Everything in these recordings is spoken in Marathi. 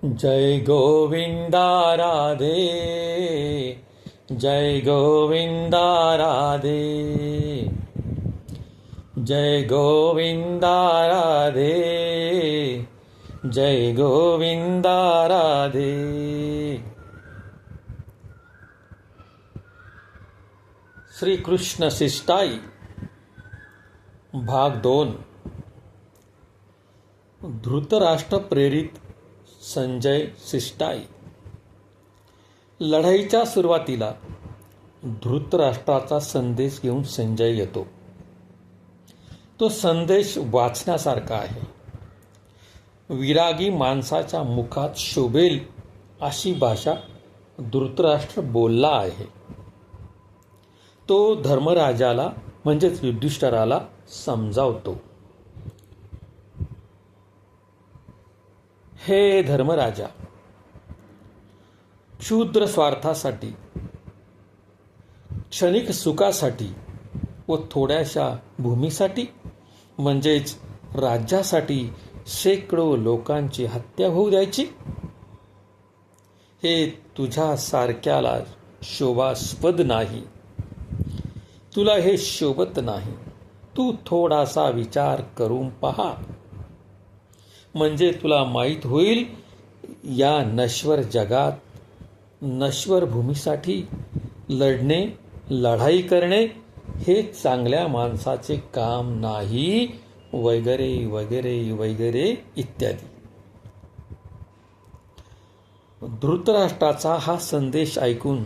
जय गोविंदा राधे, जय गोविंदा राधे, जय गोविंदा राधे, जय गोविंदा राधे. श्री कृष्ण शिष्टाई भाग 2. धृतराष्ट्र प्रेरित संजय शिष्टाई. लढाईच्या सुरुवातीला धृतराष्ट्राचा संदेश घेऊन संजय येतो. तो संदेश वाचण्यासारखा आहे. विरागी माणसाच्या मुखात शोभेल अशी भाषा धृतराष्ट्र बोलला आहे. तो धर्मराजाला म्हणजेच युधिष्ठिराला समजावतो. हे धर्मराजा, क्षुद्र स्वार्थासाठी, क्षणिक सुखासाठी व थोड्याशा भूमीसाठी म्हणजेच राज्यासाठी शेकडो लोकांची हत्या होऊ द्यायची? हे तुझ्यासारख्याला शोभास्पद नाही. तुला हे शोभत नाही. तू थोडासा विचार करून पहा, म्हणजे तुला माहीत होईल या नश्वर जगात नश्वर भूमीसाठी लढणे, लढाई करणे हे चांगल्या माणसाचे काम नाही, वगैरे वगैरे वगैरे इत्यादी. धृतराष्ट्राचा हा संदेश ऐकून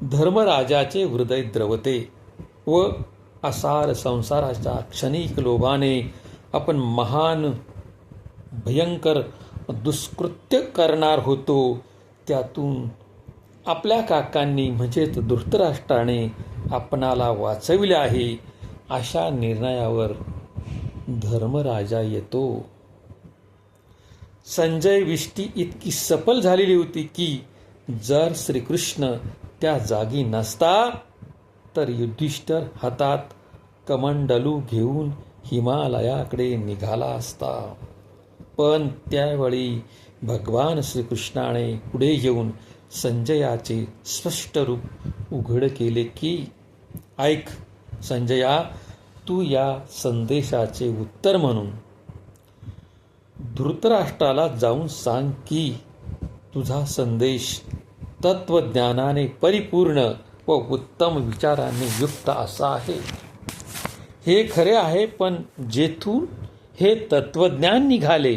धर्मराजाचे हृदय द्रवते व असार संसाराच्या क्षणिक लोभाने आपण महान भयंकर दुष्कृत्य करणार होतो, त्यातून आपल्या काकांनी म्हणजेच धृतराष्ट्राने आपणाला वाचविले आहे अशा निर्णयावर धर्मराजा येतो. संजय विष्टी इतकी सफल झालेली होती की जर श्रीकृष्ण त्या जागी नसता तर युधिष्ठिर हातात कमंडलू घेऊन हिमालयाकडे निघाला असता. पण त्यावेळी भगवान श्रीकृष्णाने पुढे येऊन संजयाचे स्पष्ट रूप उघड केले की, ऐक संजया, तू या संदेशाचे उत्तर म्हणून धृतराष्ट्राला जाऊन सांग की तुझा संदेश तत्वज्ञानाने परिपूर्ण व उत्तम विचारांनी युक्त असा आहे. हे खरे आहे, पण जेथून हे तत्वज्ञान निघाले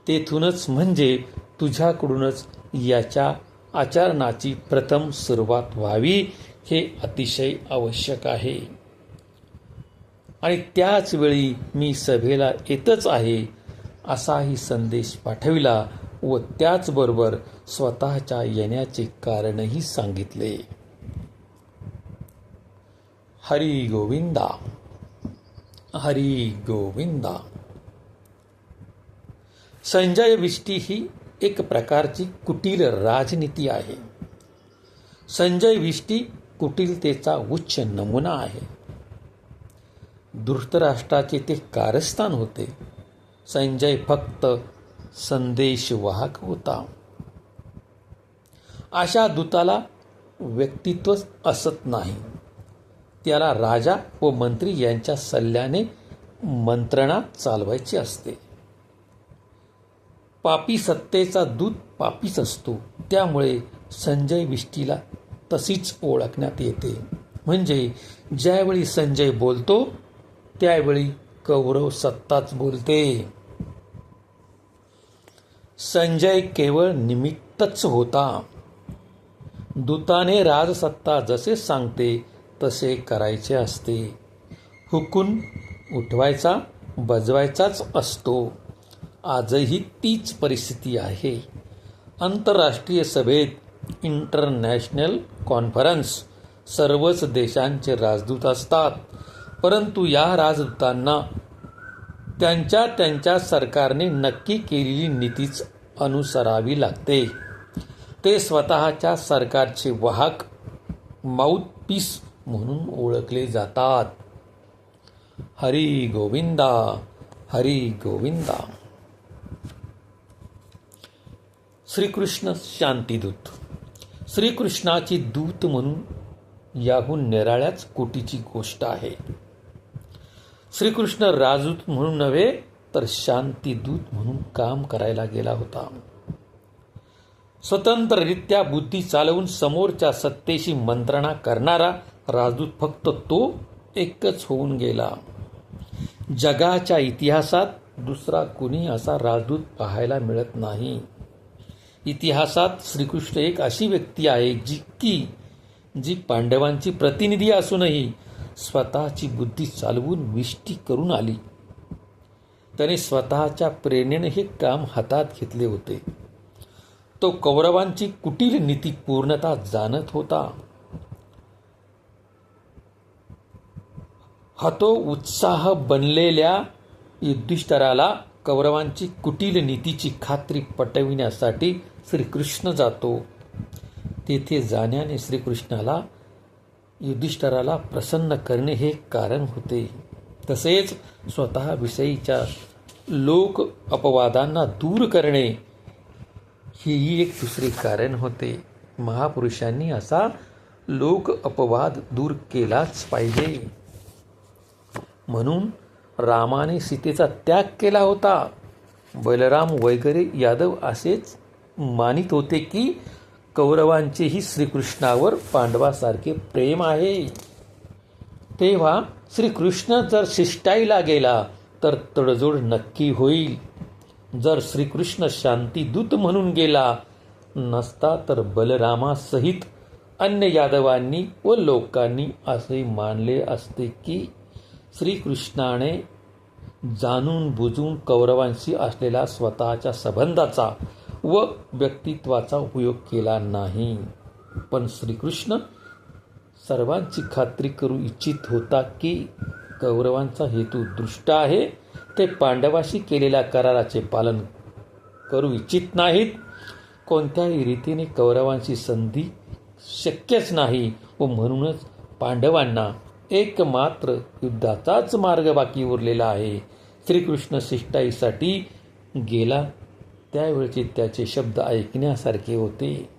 तेथूनच म्हणजे तुझ्याकडूनच याच्या आचरणाची प्रथम सुरुवात व्हावी हे अतिशय आवश्यक आहे. आणि त्याच वेळी मी सभेला येतच आहे असाही संदेश पाठविला व त्याचबरोबर स्वतःच्या येण्याचे कारणही सांगितले. हरी गोविंदा, हरी गोविंदा. संजय विष्टी ही एक प्रकारची कुटील राजनीती आहे. संजय विष्टी कुटिलतेचा उच्च नमुना आहे. धृतराष्ट्राचे ते कारस्थान होते. संजय फक्त संदेशवाहक होता. अशा दूताला व्यक्तित्व असत नाही. त्याला राजा व मंत्री यांच्या सल्ल्याने मंत्रणा चालवायची असते. पापी सत्तेचा दूत पापीच असतो. त्यामुळे संजय विष्टीला तशीच ओळखण्यात येते. म्हणजे ज्यावेळी संजय बोलतो त्यावेळी कौरव सत्ताच बोलते. संजय केवळ निमित्तच होता. दूताने राजसत्ता जसे सांगते तसे करायचे असते. हुकूम उठवायचा, बजवायचाच असतो. आजही तीच परिस्थिती आहे. आंतरराष्ट्रीय सभेत, इंटरनॅशनल कॉन्फरन्स सर्वच देशांचे राजदूत असतात. परंतु या राजदूतांना त्यांच्या त्यांच्या सरकारने नक्की केलेली नीतीच अनुसरावी लागते. ते स्वतःच्या सरकारचे वाहक, माउथपीस म्हणून ओळखले जातात. हरी गोविंदा, हरी गोविंदा. श्रीकृष्ण शांतीदूत. श्रीकृष्णाची दूत म्हणून याहून निराळ्याच कोटीची गोष्ट आहे. श्रीकृष्ण राजदूत म्हणून नव्हे तर शांतीदूत म्हणून काम करायला गेला होता. स्वतंत्ररित्या बुद्धी चालवून समोरच्या सत्तेशी मंत्रणा करणारा राजदूत फक्त तो एकच होऊन गेला. जगाच्या इतिहासात दुसरा कुणी असा राजदूत पाहायला मिळत नाही. इतिहासात श्रीकृष्ण एक अशी व्यक्ती आहे जी पांडवांची प्रतिनिधी असूनही स्वतःची बुद्धी चालवून विष्टी करून आली. त्याने स्वतःच्या प्रेरणेने हे काम हातात घेतले होते. तो कौरवांची कुटील नीती पूर्णतः जाणत होता. हतो उत्साह बनलेल्या युधिष्ठिराला कौरवांची कुटील नीतीची खात्री पटविण्यासाठी श्रीकृष्ण जातो. तेथे जाण्याने श्रीकृष्णाला युधिष्ठिराला प्रसन्न करणे हे कारण होते. तसेच स्वतःविषयीच्या लोक अपवादांना दूर करणे हेही एक दुसरे कारण होते. महापुरुषांनी असा लोक अपवाद दूर केलाच पाहिजे. म्हणून रामाने सीतेचा त्याग केला होता. बलराम वगैरे यादव असेच मानित होते की कौरवांचेही श्रीकृष्णावर पांडवासारखे प्रेम आहे. तेव्हा श्रीकृष्ण जर शिष्टाईला गेला तर तडजोड नक्की होईल. जर श्रीकृष्ण शांतीदूत म्हणून गेला नसता तर बलरामासहित अन्य यादवांनी व लोकांनी असे मानले असते की श्रीकृष्णाने जाणून बुजून कौरवांशी असलेला स्वतःच्या संबंधाचा व व्यक्तित्वाचा उपयोग केला नाही. पण श्रीकृष्ण सर्वांची खात्री करू इच्छित होता की कौरवांचा हेतू दृष्ट आहे. ते पांडवाशी केलेल्या कराराचे पालन करू इच्छित नाहीत. कोणत्याही रीतीने कौरवांची संधी शक्यच नाही व म्हणूनच पांडवांना एकमात्र युद्धाचाच मार्ग बाकी उरलेला आहे. श्रीकृष्ण शिष्टाईसाठी गेला त्यावेळचे त्याचे शब्द ऐकण्यासारखे होते.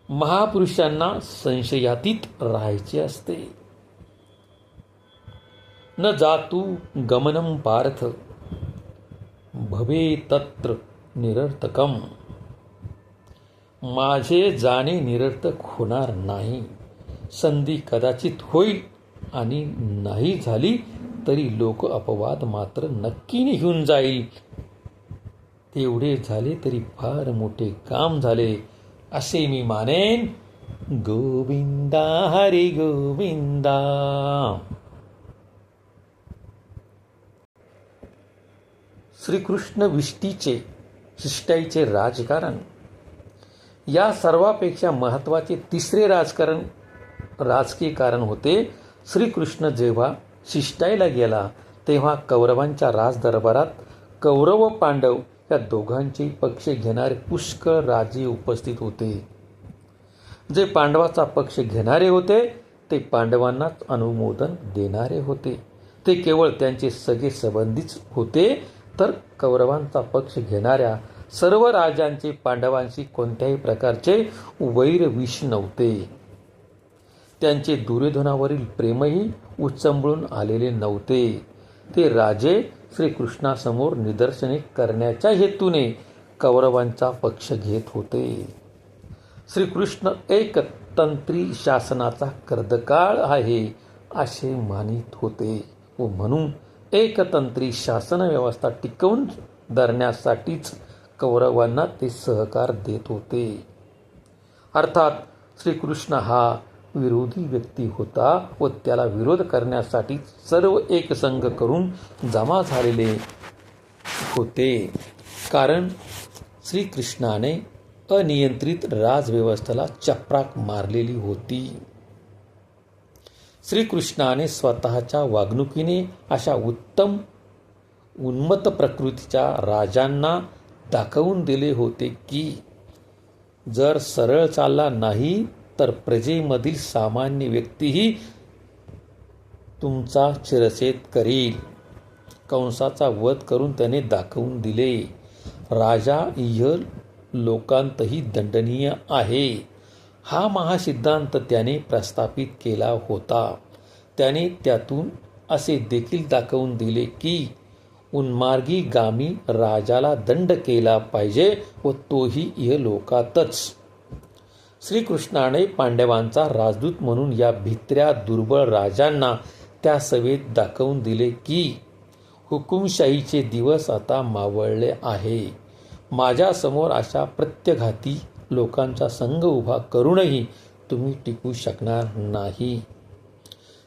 महापुरुषांना संशयातीत राहायचे असते. न जातु गमनम पार्थ भवे तत्र निरर्थकम. माझे जाणे निरर्थक होणार नाही. संधी कदाचित होईल आणि नाही झाली तरी लोक अपवाद मात्र नक्की निघून जाईल. तेवढे झाले तरी फार मोठे काम झाले असे मी मानेन. गोविंदा हरी गोविंदा. श्रीकृष्ण विष्टीचे शिष्टाईचे राजकारण. या सर्वापेक्षा महत्त्वाचे तिसरे राजकीय कारण होते. श्रीकृष्ण जेव्हा शिष्टाईला गेला तेव्हा कौरवांच्या राजदरबारात कौरव व पांडव या दोघांचे पक्ष घेणारे पुष्कळ राजे उपस्थित होते. जे पांडवाचा पक्ष घेणारे होते ते पांडवांनाच अनुमोदन देणारे होते. ते केवळ त्यांचे सगळे संबंधीच होते. तर कौरवांचा पक्ष घेणाऱ्या सर्व राजांचे पांडवांशी कोणत्याही प्रकारचे वैरविष नव्हते. त्यांचे दुर्योधनावरील प्रेमही उचंबळून आलेले नव्हते. ते राजे श्रीकृष्णासमोर निदर्शने करण्याच्या हेतूने कौरवांचा पक्ष घेत होते. श्रीकृष्ण एक तंत्री शासनाचा कर्दकाळ आहे असे मानित होते व म्हणून एकतंत्री शासन व्यवस्था टिकवून धरण्यासाठीच कौरवांना ते सहकार देत होते. अर्थात श्रीकृष्ण हा विरोधी व्यक्ती होता व त्याला विरोध करण्यासाठी सर्व एकसंघ करून जमा झालेले होते. कारण श्रीकृष्णाने अनियंत्रित राजव्यवस्थेला चपराक मारलेली होती. श्रीकृष्णाने स्वतःच्या वागणुकीने अशा उत्तम उन्मत्त प्रकृतीच्या राजांना दाखवून दिले होते की जर सरळ चालला नाही तर प्रजेमधील सामान्य व्यक्तीही तुमचा शिरच्छेद करील. कंसाचा वध करून त्याने दाखवून दिले. राजा इह लोकांतही दंडनीय आहे हा महासिद्धांत त्याने प्रस्थापित केला होता. त्याने त्यातून असे देखील दाखवून दिले की उन्मार्गी गामी राजाला दंड केला पाहिजे व तोही इहलोकातच. श्रीकृष्णाने पांडवांचा राजदूत म्हणून या भित्र्या दुर्बळ राजांना त्या सभेत दाखवून दिले की हुकुमशाहीचे दिवस आता मावळले आहे. माझ्यासमोर अशा प्रत्यघाती लोकांचा संघ उभा करूनही तुम्ही टिकू शकणार नाही.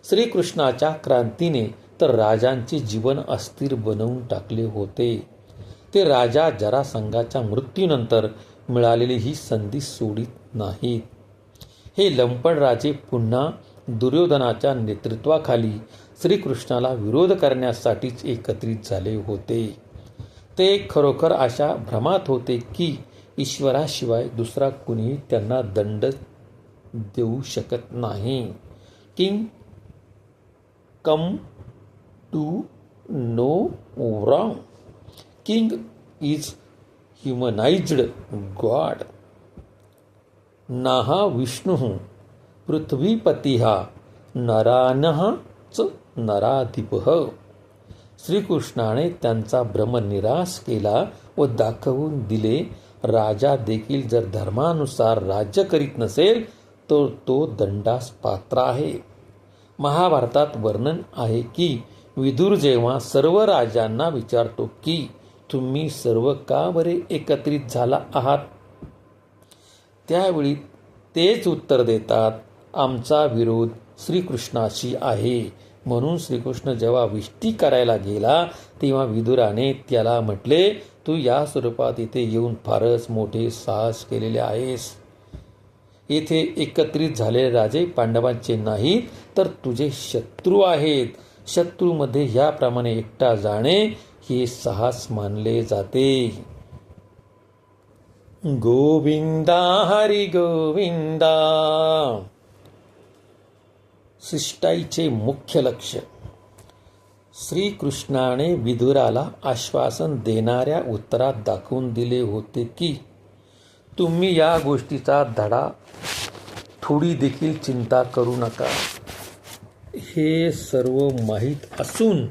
श्रीकृष्णाच्या क्रांतीने तर राजांचे जीवन अस्थिर बनवून टाकले होते. ते राजा जरासंधाच्या मृत्यूनंतर मिळालेली ही संधी सोडित नाहीत. हे लंपट राजे पुन्हा दुर्योधनाच्या नेतृत्वाखाली श्रीकृष्णाला विरोध करण्यासाठीच एकत्रित झाले होते. ते खरोखर अशा भ्रमात होते की ईश्वराशिवाय दुसरा कुणीही त्यांना दंड देऊ शकत नाही. King come to know wrong. King is humanized God. नाहा विष्णुः पृथ्वीपतिः नरानः च नराधिपः. श्रीकृष्णाने त्यांचा भ्रम निराश केला व दाखवून दिले राजा देखील जर धर्मानुसार राज्य करीत नसेल तर तो दंडास पात्र आहे. महाभारतात वर्णन आहे की विदुर जेव्हा सर्व राजांना विचारतो की तुम्ही सर्व का बरे एकत्रित झाला आहात, त्यावेळी तेच उत्तर देतात, आमचा विरोध श्रीकृष्णाशी आहे. म्हणून श्रीकृष्ण जेव्हा विष्टी करायला गेला तेव्हा विदुराने त्याला म्हटले, तू या स्वरूपात इथे येऊन फारच मोठे साहस केलेले आहेस. येथे एकत्रित झालेले राजे पांडवांचे नाहीत तर तुझे शत्रू आहेत. शत्रूमध्ये ह्याप्रमाणे एकटा जाणे हे साहस मानले जाते. गोविंदा हरी गोविंदा. शिष्टाईचे मुख्य लक्ष. श्रीकृष्णाने विदुराला आश्वासन देणाऱ्या उत्तरात दाखवून दिले होते की तुम्ही या गोष्टीचा धडा थोडी देखील चिंता करू नका. हे सर्व माहीत असून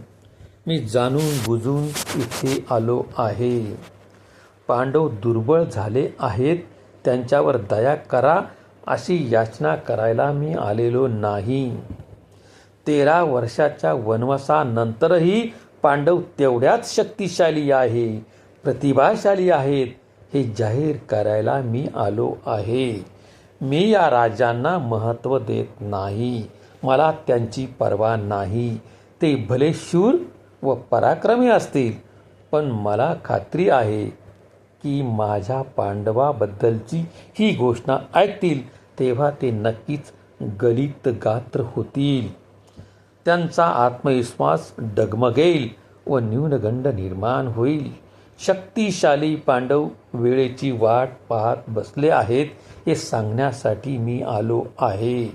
मी जाणून बुजून इथे आलो आहे. पांडव दुर्बळ झाले आहेत, त्यांच्यावर दया करा अशी याचना करायला मी आलेलो नाही. 13 वर्षाच्या वनवासानंतरही पांडव तेवढ्याच शक्तिशाली आहे, प्रतिभाशाली आहेत हे जाहीर करायला मी आलो आहे. मी या राजांना महत्त्व देत नाही. मला त्यांची पर्वा नाही. ते भले शूर व पराक्रमी असतील, पण मला खात्री आहे की माझ्या पांडवाबद्दलची ही घोषणा ऐकतील तेव्हा ते नक्कीच गलित गात्र होतील. त्यांचा आत्मविश्वास डगमगेल व न्यूनगंड निर्माण होईल. शक्तिशाली पांडव वेळेची वाट पाहत बसले आहेत हे सांगण्यासाठी मी आलो आहे.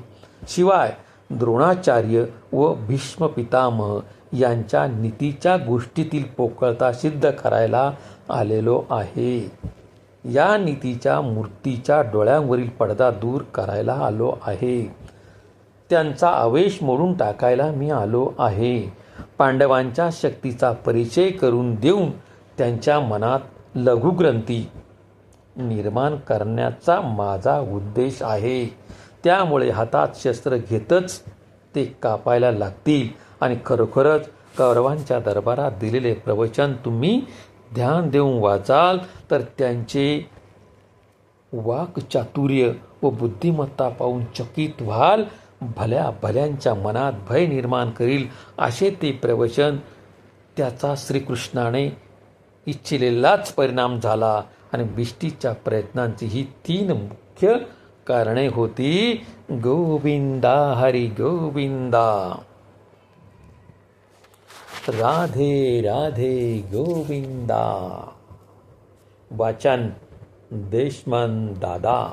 शिवाय द्रोणाचार्य व भीष्म पितामह यांच्या नीतीच्या गोष्टीतील पोकळता सिद्ध करायला आलेलो आहे. या नीतीच्या मूर्तीच्या डोळ्यांवरील पडदा दूर करायला आलो आहे. त्यांचा आवेश मोडून टाकायला मी आलो आहे. पांडवांच्या शक्तीचा परिचय करून देऊन त्यांच्या मनात लघुग्रंथी निर्माण करण्याचा माझा उद्देश आहे. त्यामुळे हातात शस्त्र घेतच ते कापायला लागतील आणि खरोखरच कौरवांच्या दरबारात दिलेले प्रवचन तुम्ही ध्यान देऊन वाचाल तर त्यांचे वाक्चातुर्य व बुद्धिमत्ता पाहून चकित व्हाल. भल्या भल्यांच्या मनात भय निर्माण करील असे ते प्रवचन. त्याचा श्रीकृष्णाने इच्छिलेलाच परिणाम झाला आणि बिष्टीच्या प्रयत्नांची ही 3 मुख्य कारणे होती. गोविंदा हरी गोविंदा. राधे राधे गोविंदा. वाचन देशमन दादा.